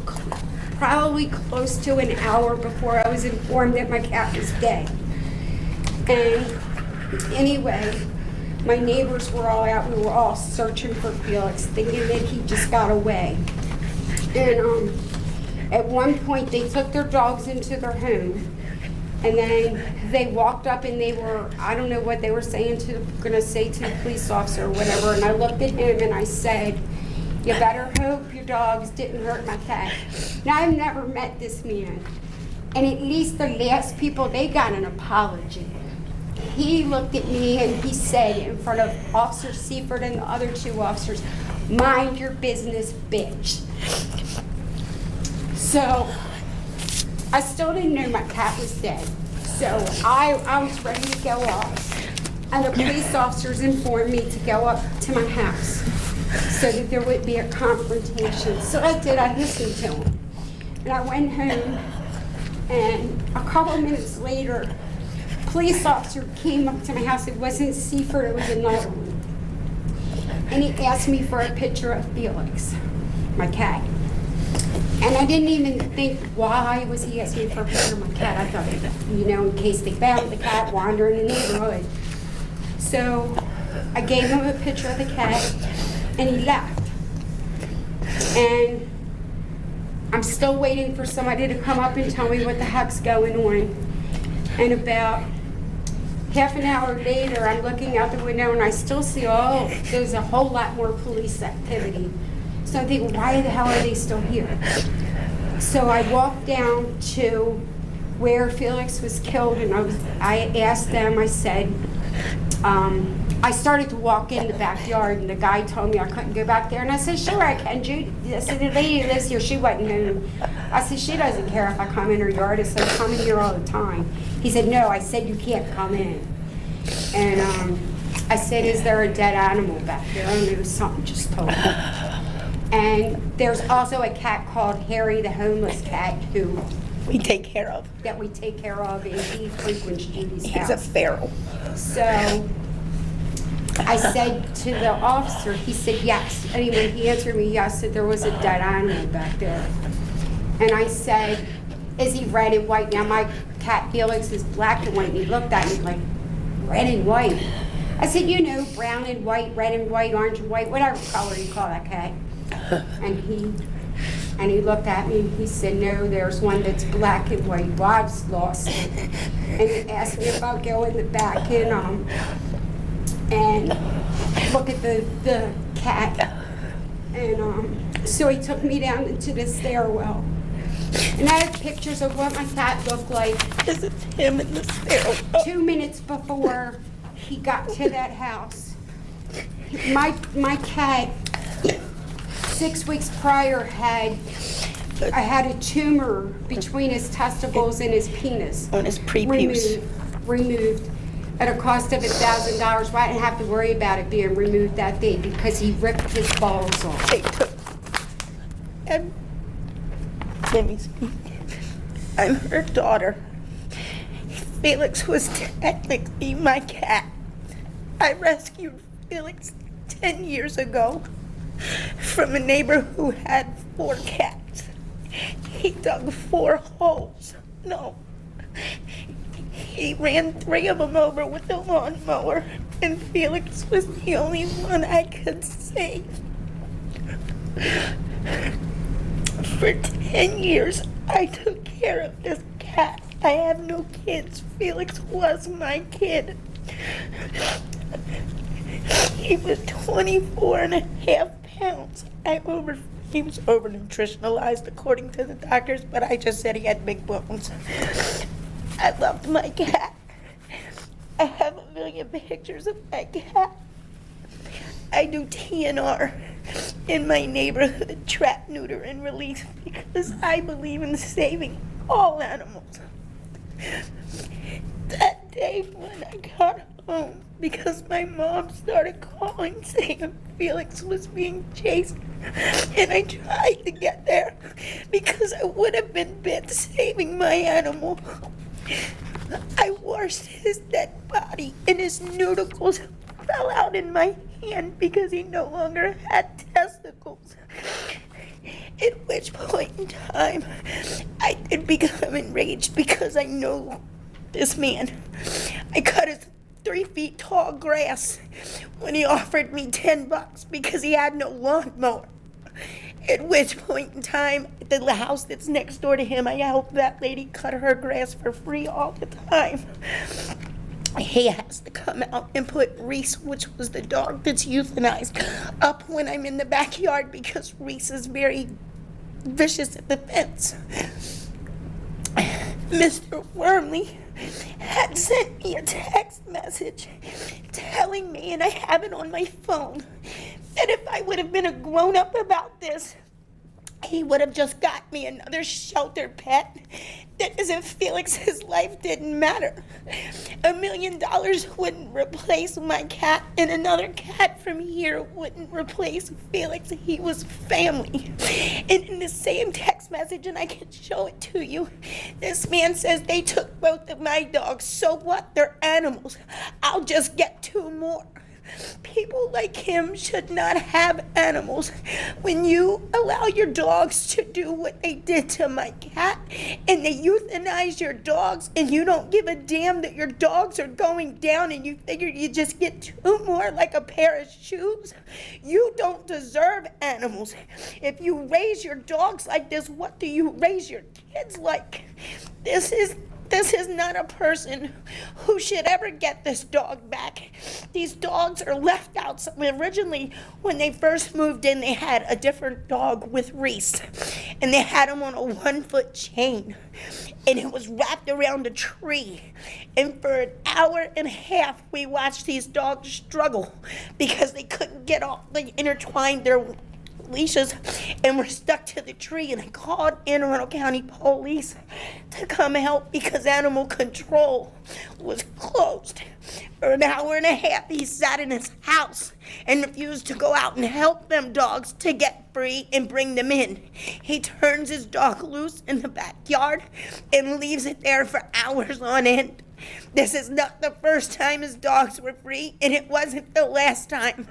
probably close to an hour before I was informed that my cat was dead. And anyway, my neighbors were all out. We were all searching for Felix, thinking that he just got away. And at one point, they took their dogs into their home, and then they walked up and they were, I don't know what they were saying to the police officer or whatever. And I looked at him and I said, "You better hope your dogs didn't hurt my cat." Now, I've never met this man, and at least the last people, they got an apology. He looked at me and he said in front of Officer Seifert and the other 2 officers, "Mind your business, bitch." So I still didn't know my cat was dead. So I was ready to go off. And the police officers informed me to go up to my house so that there would be a confrontation. So I did. I listened to him. And I went home, and a couple minutes later, a police officer came up to my house. It wasn't Seifert, it was another one. And he asked me for a picture of Felix, my cat. And I didn't even think, why was he asking for a picture of my cat? I thought, in case they found the cat wandering in the neighborhood. So I gave him a picture of the cat, and he left. And I'm still waiting for somebody to come up and tell me what the heck's going on. And about half an hour later, I'm looking out the window, and I still see, there's a whole lot more police activity. So I'm thinking, why the hell are they still here? So I walked down to where Felix was killed, and I asked them, I said, I started to walk in the backyard, and the guy told me I couldn't go back there. And I said, sure I can, Judy. I said, the lady who lives here, she wasn't home. I said, she doesn't care if I come in her yard. I said, I come in here all the time. He said, no. I said, you can't come in. And I said, is there a dead animal back there? And it was something just told me. And there's also a cat called Harry, the homeless cat, who we take care of. That we take care of, and he frequents Judy's He's house. a feral. So I said to the officer, he said yes. Anyway, he answered me yes, that there was a dead animal back there. And I said, is he red and white? Now my cat Felix is black and white, and he looked at me like, red and white? I said, brown and white, red and white, orange and white, whatever color you call that cat. And he looked at me and he said, no, there's one that's black and white. Well, I was lost. And he asked me if I'll go in the back and look at the cat. And so he took me down into the stairwell. And I have pictures of what my cat looked like. This is him in the stairwell. 2 minutes before he got to that house. My cat, 6 weeks prior, had a tumor between his testicles and his penis. On his prepuce. Removed at a cost of $1,000. Well, I didn't have to worry about it being removed that day because he ripped his balls off. They took. Let me speak. I'm her daughter. Felix was technically my cat. I rescued Felix 10 years ago from a neighbor who had 4 cats. He dug 4 holes. No. He ran 3 of them over with the lawnmower, and Felix was the only one I could save. For 10 years, I took care of this cat. I have no kids. Felix was my kid. He was 24.5 pounds. He was over-nutritionalized according to the doctors, but I just said he had big bones. I loved my cat. I have a million pictures of my cat. I do TNR in my neighborhood, trap, neuter, and release, because I believe in saving all animals. That day when I got home, because my mom started calling saying Felix was being chased, and I tried to get there because I would have been bit saving my animal. I washed his dead body, and his nudicles fell out in my hand because he no longer had testicles. At which point in time, I did become enraged because I know this man. I cut his 3 feet tall grass when he offered me $10 because he had no lawnmower. At which point in time, the house that's next door to him, I helped that lady cut her grass for free all the time. He has to come out and put Reese, which was the dog that's euthanized, up when I'm in the backyard because Reese is very vicious at the fence. Mr. Wormley had sent me a text message telling me, and I have it on my phone, that if I would have been a grown-up about this, he would have just got me another shelter pet. That as if Felix's life didn't matter. $1 million wouldn't replace my cat, and another cat from here wouldn't replace Felix. He was family. And in the same text message, and I can show it to you, this man says they took both of my dogs. So what? They're animals. I'll just get 2 more. People like him should not have animals. When you allow your dogs to do what they did to my cat, and they euthanize your dogs, and you don't give a damn that your dogs are going down, and you figure you just get two more like a pair of shoes, you don't deserve animals. If you raise your dogs like this, what do you raise your kids like? This is not a person who should ever get this dog back. These dogs are left out. Originally, when they first moved in, they had a different dog with Reese, and they had him on a 1-foot chain, and it was wrapped around a tree. And for an hour and a half, we watched these dogs struggle because they couldn't get off. They intertwined their leashes and were stuck to the tree, and I called Anne Arundel County Police to come help because animal control was closed. For an hour and a half, he sat in his house and refused to go out and help them dogs to get free and bring them in. He turns his dog loose in the backyard and leaves it there for hours on end. This is not the first time his dogs were free, and it wasn't the last time.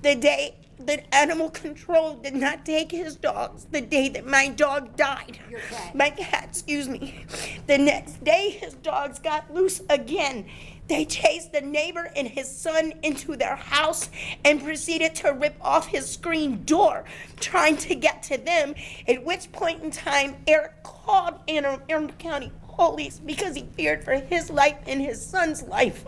The day that animal control did not take his dogs, the day that my dog died. Your cat. My cat, excuse me. The next day, his dogs got loose again. They chased the neighbor and his son into their house and proceeded to rip off his screen door, trying to get to them, at which point in time, Eric called Anne Arundel County Police because he feared for his life and his son's life.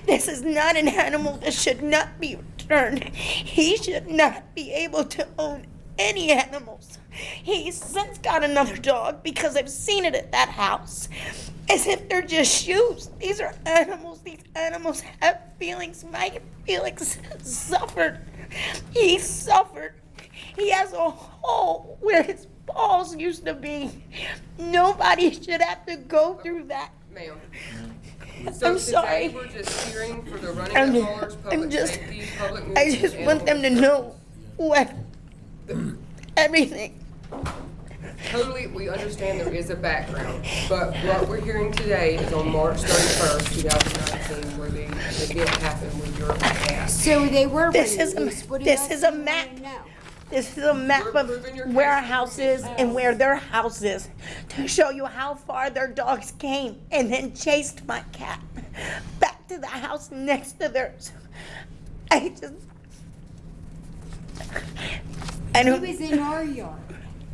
This is not an animal that should not be returned. He should not be able to own any animals. He's since got another dog because I've seen it at that house. As if they're just shoes. These are animals. These animals have feelings. My Felix suffered. He suffered. He has a hole where his balls used to be. Nobody should have to go through that. Ma'am. I'm sorry. We're just hearing for the running at large, public safety, public I nuisance, just want them to know what everything. Totally, we understand there is a background, but what we're hearing today is on March 31st, 2019, where the event happened with your cat. So they were This running is loose. What this else is do a you map. wanna know? This is a map of where our house is and where their house is to show you how far their dogs came and then chased my cat back to the house next to theirs. I don't. He was in our yard.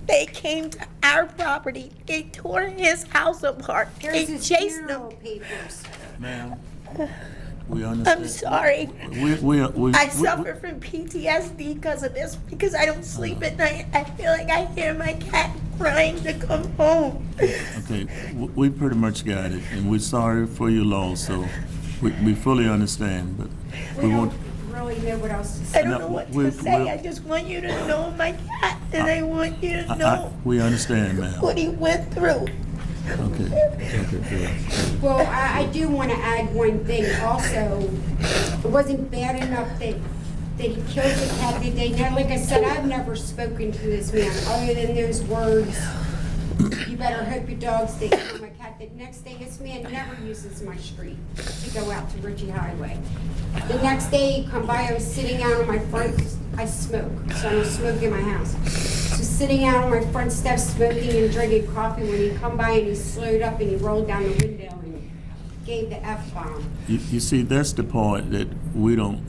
They came to our property. They tore his house apart. Here's They his chased funeral them. papers. Ma'am, we understand. I'm sorry. We I suffer from PTSD because of this, because I don't sleep at night. I feel like I hear my cat crying to come home. Okay, we pretty much got it, and we're sorry for your loss, so we fully understand, but we want. Really know what else to say. I don't know what to say. I just want you to know my cat, and I want you to know We understand, ma'am. what he went through. Okay, good. Well, I do want to add one thing also. It wasn't bad enough that he killed the cat that day. Now, like I said, I've never spoken to this man other than those words. You better hope your dogs stay from my cat. The next day, this man never uses my street to go out to Ritchie Highway. The next day, he come by, I was sitting out on my front, I smoke, so I don't smoke in my house. So sitting out on my front steps, smoking and drinking coffee, when he come by and he slowed up and he rolled down the window and gave the F-bomb. You see, that's the part that we don't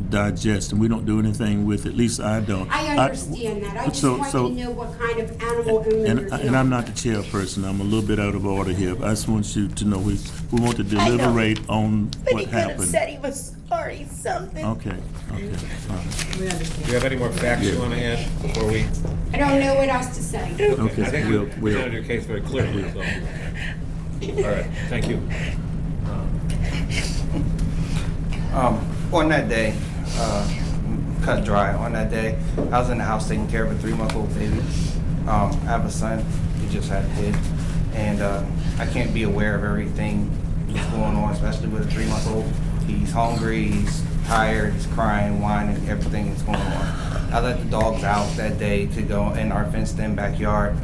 digest and we don't do anything with, at least I don't. I understand that. I just want you to know what kind of animal owner you're dealing And I'm not the chairperson. I'm a little bit out of order here. I just want you to know we want to deliberate on But what he could have happened. said he was sorry, something. Okay, all right. Do you have any more facts you want to add before we? I don't know what else to say. Okay, I think we'll- you presented your case very clearly, so. All right, thank you. On that day, cut dry, on that day, I was in the house taking care of a 3-month-old baby. I have a son, he just had a kid, and I can't be aware of everything that's going on, especially with a 3-month-old. He's hungry, he's tired, he's crying, whining, everything that's going on. I let the dogs out that day to go in our fenced-in backyard.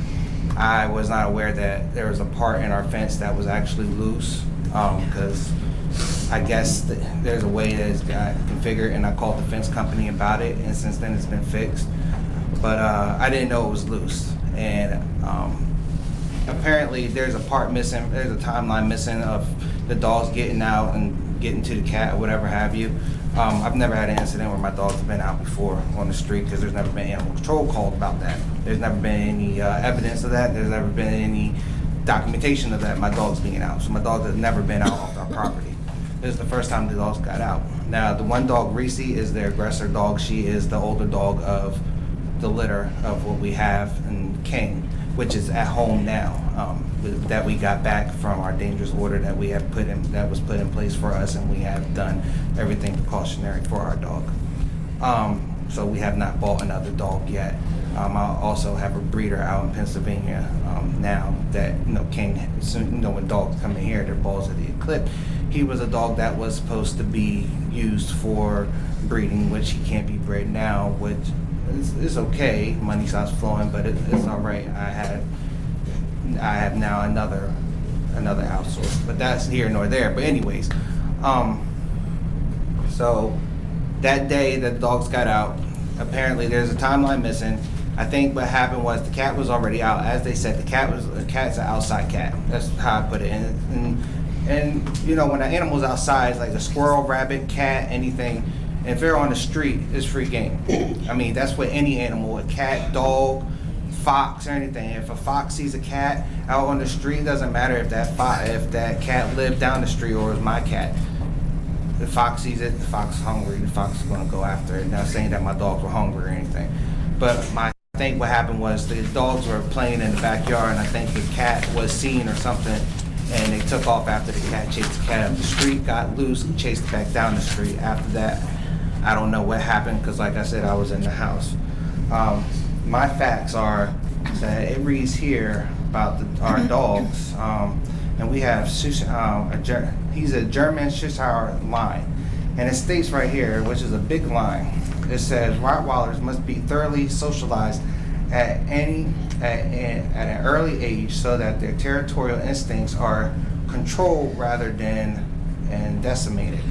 I was not aware that there was a part in our fence that was actually loose, because I guess there's a way that it's got configured, and I called the fence company about it, and since then it's been fixed. But I didn't know it was loose, and apparently there's a part missing. There's a timeline missing of the dogs getting out and getting to the cat or whatever have you. I've never had an incident where my dog's been out before on the street because there's never been animal control called about that. There's never been any evidence of that. There's never been any documentation of that. My dog's being out. So my dog has never been out off our property. This is the first time the dogs got out. Now, the one dog, Reese, is the aggressor dog. She is the older dog of the litter of what we have in King, which is at home now, that we got back from our dangerous order that we have that was put in place for us, and we have done everything precautionary for our dog. So we have not bought another dog yet. I also have a breeder out in Pennsylvania now that, King, when dogs come in here, their balls are the clip. He was a dog that was supposed to be used for breeding, which he can't be bred now, which is okay. Money stops flowing, but it's all right. I have now another outsource, but that's here nor there. But anyways, so that day that the dogs got out, apparently there's a timeline missing. I think what happened was the cat was already out. As they said, the cat's an outside cat. That's how I put it. And when an animal's outside, like a squirrel, rabbit, cat, anything, and if they're on the street, it's free game. I mean, that's what any animal, a cat, dog, fox, or anything. If a fox sees a cat out on the street, it doesn't matter if that cat lived down the street or is my cat. The fox sees it, the fox is hungry, the fox is going to go after it. Not saying that my dogs were hungry or anything. But I think what happened was the dogs were playing in the backyard, and I think the cat was seen or something, and they took off after the cat, chased the cat up the street, got loose, and chased it back down the street. After that, I don't know what happened because, like I said, I was in the house. My facts are that it reads here about our dogs, and we have he's a German Cheshire line, and it states right here, which is a big line. It says Rottweilers must be thoroughly socialized at an early age so that their territorial instincts are controlled rather than decimated.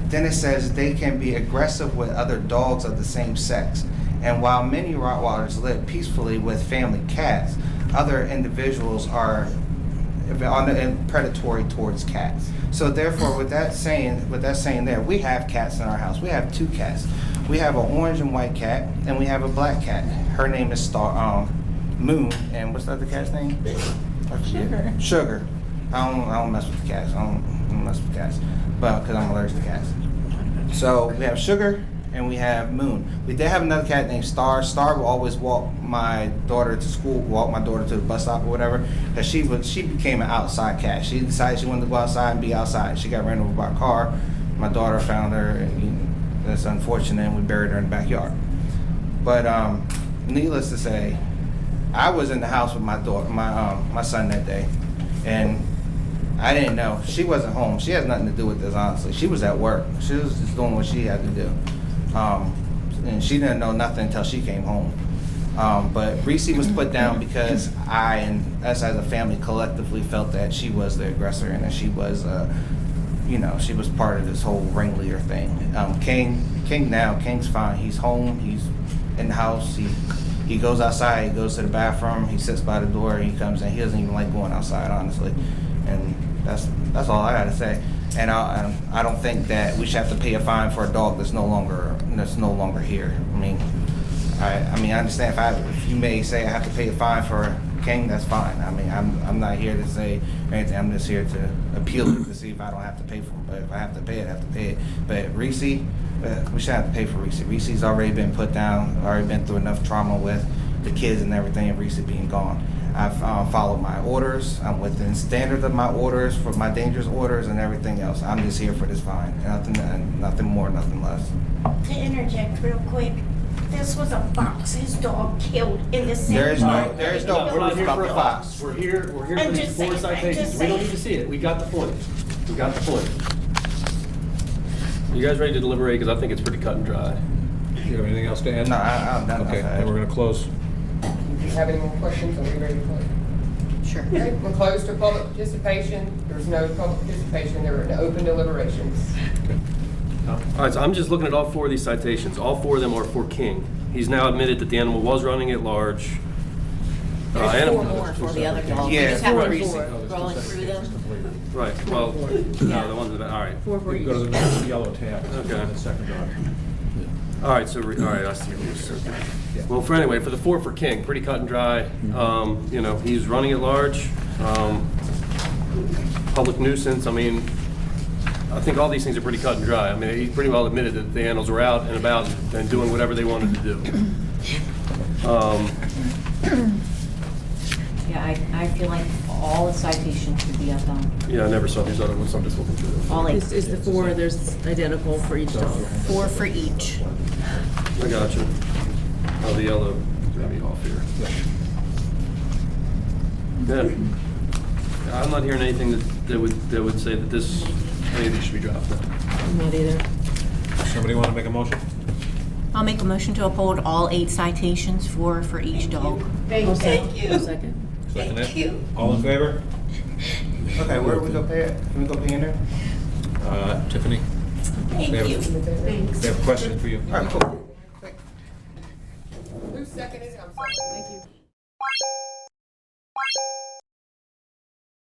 Then it says they can be aggressive with other dogs of the same sex. And while many Rottweilers live peacefully with family cats, other individuals are predatory towards cats. So therefore, with that saying there, we have cats in our house. We have 2 cats. We have an orange and white cat, and we have a black cat. Her name is Moon, and what's the other cat's name? Sugar. Sugar. I don't mess with the cats. I don't mess with cats, but because I'm allergic to cats. So we have Sugar and we have Moon. We did have another cat named Star. Star will always walk my daughter to school, walk my daughter to the bus stop or whatever, because she became an outside cat. She decided she wanted to go outside and be outside. She got ran over by a car. My daughter found her, and that's unfortunate, and we buried her in the backyard. But needless to say, I was in the house with my daughter, my son that day, and I didn't know. She wasn't home. She has nothing to do with this, honestly. She was at work. She was just doing what she had to do. And she didn't know nothing until she came home. But Reese was put down because I and us as a family collectively felt that she was the aggressor and that she was, she was part of this whole ringleader thing. King's fine. He's home. He's in the house. He goes outside. He goes to the bathroom. He sits by the door. He comes in. He doesn't even like going outside, honestly. And that's all I gotta say. And I don't think that we should have to pay a fine for a dog that's no longer here. I mean I understand if you may say I have to pay a fine for King, that's fine. I mean I'm not here to say anything. I'm just here to appeal it to see if I don't have to pay for it. But if I have to pay it, I have to pay it. But Reese, we should have to pay for Reese. Reese's already been put down. Already been through enough trauma with the kids and everything, and Reese being gone. I've followed my orders. I'm within standard of my orders for my dangerous orders and everything else. I'm just here for this fine. Nothing more, nothing less. To interject real quick, this was a fox his dog killed in the same There is park. no We're not proof here about for the a fox. fox. We're here for I'm these just four saying, I'm citations. just We don't saying. need to see it. We got the footage. We got the footage. You guys ready to deliberate? Because I think it's pretty cut and dry. Do you have anything else to add? No, I'm done. Okay, then we're gonna close. Do you have any more questions? Are we ready to close? Sure. Okay, we're closed to public participation. There's no public participation. There are open deliberations. All right, so I'm just looking at all 4 of these citations. All 4 of them are for King. He's now admitted that the animal was running at large. There's 4 more for the other dog. You Yeah. just have to Right. scrolling through them. Right, well, no, the ones that, all right. 4 for each. Go to the next yellow tab. Okay. The second dog. All right, so, all right, I see what you're saying. Well, for anyway, for the 4 for King, pretty cut and dry. You know, he's running at large. Public nuisance, I mean, I think all these things are pretty cut and dry. I mean, he pretty well admitted that the animals were out and about and doing whatever they wanted to do. Yeah, I feel like all the citations should be up on, Yeah, I never saw these other ones, so I'm just looking through them. all 8. Is the 4, there's identical for each dog. 4 for each. I got you. Oh, the yellow threw me off here. Yeah. I'm not hearing anything that would say that this, any of these should be dropped. Not either. Somebody want to make a motion? I'll make a motion to uphold all 8 citations, 4 for each dog. Thank you. Second. Second it? All in favor? Okay, where we go pay it? Can we go pay in there? Tiffany? Thank They you. have a question for you. All right, cool. Who seconded it? I'm sorry. Thank you.